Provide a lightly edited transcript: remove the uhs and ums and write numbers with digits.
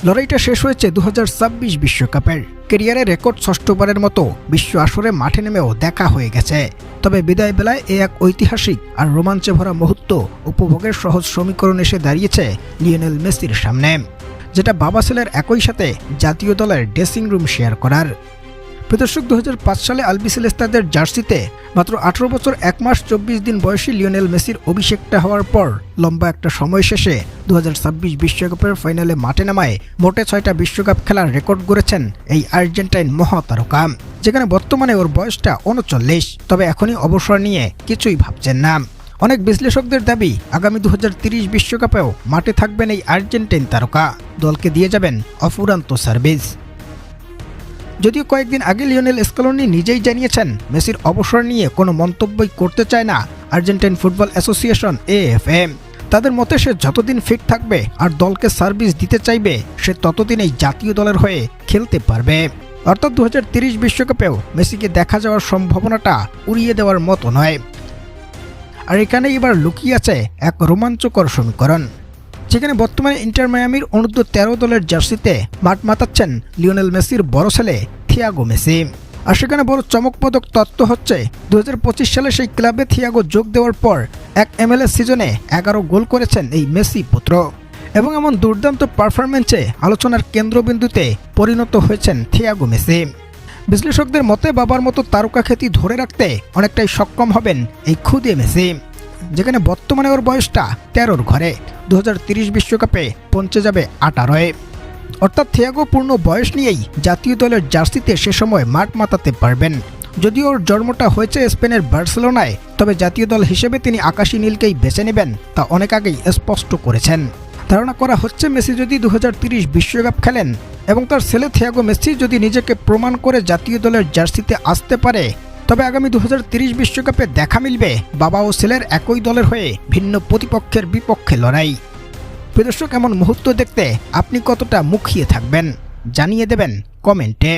লড়াইটা শেষ হয়েছে 2026 বিশ্বকাপের। ক্যারিয়ারে রেকর্ড ষষ্ঠবারের মতো বিশ্ব আসরে মাঠে নেমেও দেখা হয়ে গেছে। তবে বিদায় বেলায় এক ঐতিহাসিক আর রোমাঞ্চে ভরা মুহূর্ত উপভোগের সহজ সমীকরণ এসে দাঁড়িয়েছে লিওনেল মেসির সামনে, যেটা বাবা ছেলের একই সাথে জাতীয় দলের ড্রেসিং রুম শেয়ার করার। প্রদর্শক 2005 সালে আলবিসেলেস্তাদের জার্সিতে মাত্র 18 বছর 1 মাস 24 দিন বয়সী লিওনেল মেসির অভিষেকটা হওয়ার পর লম্বা একটা সময় শেষে 2026 বিশ্বকাপের ফাইনালে মাঠে নামায় মোটে 6টা বিশ্বকাপ খেলার রেকর্ড গড়েছেন এই আর্জেন্টাইন মহাতারকা, যেখানে বর্তমানে ওর বয়সটা 39। তবে এখনই অবসর নিয়ে কিছুই ভাবছেন না। অনেক বিশ্লেষকদের দাবি আগামী 2030 বিশ্বকাপেও মাঠে থাকবেন এই আর্জেন্টাইন তারকা, দলকে দিয়ে যাবেন অফুরন্ত সার্ভিস। যদিও কয়েকদিন আগে লিওনেল স্কেলোনি নিজেই জানিয়েছেন মেসির অবসর নিয়ে কোনো মন্তব্যই করতে চায় না আর্জেন্টাইন ফুটবল অ্যাসোসিয়েশন AFA। তাদের মতে সে যতদিন ফিট থাকবে আর দলকে সার্ভিস দিতে চাইবে সে ততদিন এই জাতীয় দলের হয়ে খেলতে পারবে। অর্থাৎ 2030 বিশ্বকাপেও মেসিকে দেখা যাওয়ার সম্ভাবনাটা উড়িয়ে দেওয়ার মতো নয়। আর এখানে এবার লুকিয়ে আছে এক রোমাঞ্চকর সমীকরণ, যেখানে বর্তমানে ইন্টার মায়ামির অনূর্ধ্ব 13 দলের জার্সিতে মাঠ মাতাচ্ছেন লিওনেল মেসির বড় ছেলে থিয়াগো মেসি। আর সেখানে বড় চমকপ্রদ তথ্য হচ্ছে 2025 সালে সেই ক্লাবে থিয়াগো যোগ দেওয়ার পর এক MLS সিজনে 11 গোল করেছেন এই মেসি পুত্র, এবং এমন দুর্দান্ত পারফরম্যান্সে আলোচনার কেন্দ্রবিন্দুতে পরিণত হয়েছেন থিয়াগো মেসি। বিশ্লেষকদের মতে বাবার মতো তারকা খ্যাতি ধরে রাখতে অনেকটাই সক্ষম হবেন এই খুদে মেসি, যেখানে বর্তমানে ওর বয়সটা 13-র ঘরে। 2030 বিশ্বকাপে পৌঁছে যাবে 18-এ। অর্থাৎ থিয়াগো পূর্ণ বয়স নিয়েই জাতীয় দলের জার্সিতে সে সময় মাঠ মাতাতে পারবেন। যদিও ওর জন্মটা হয়েছে স্পেনের বার্সেলোনায়, তবে জাতীয় দল হিসেবে তিনি আকাশী নীলকেই বেছে নেবেন তা অনেক আগেই স্পষ্ট করেছেন। ধারণা করা হচ্ছে মেসি যদি 2030 বিশ্বকাপ খেলেন এবং তার ছেলে থিয়াগো মেসি যদি নিজেকে প্রমাণ করে জাতীয় দলের জার্সিতে আসতে পারে, তবে আগামী 2030 বিশ্বকাপে দেখা মিলবে বাবা ও ছেলের একই দলের হয়ে ভিন্ন প্রতিপক্ষের বিপক্ষে লড়াই। প্রদর্শক, এমন মুহূর্ত দেখতে আপনি কতটা মুখিয়ে থাকবেন জানিয়ে দেবেন কমেন্টে।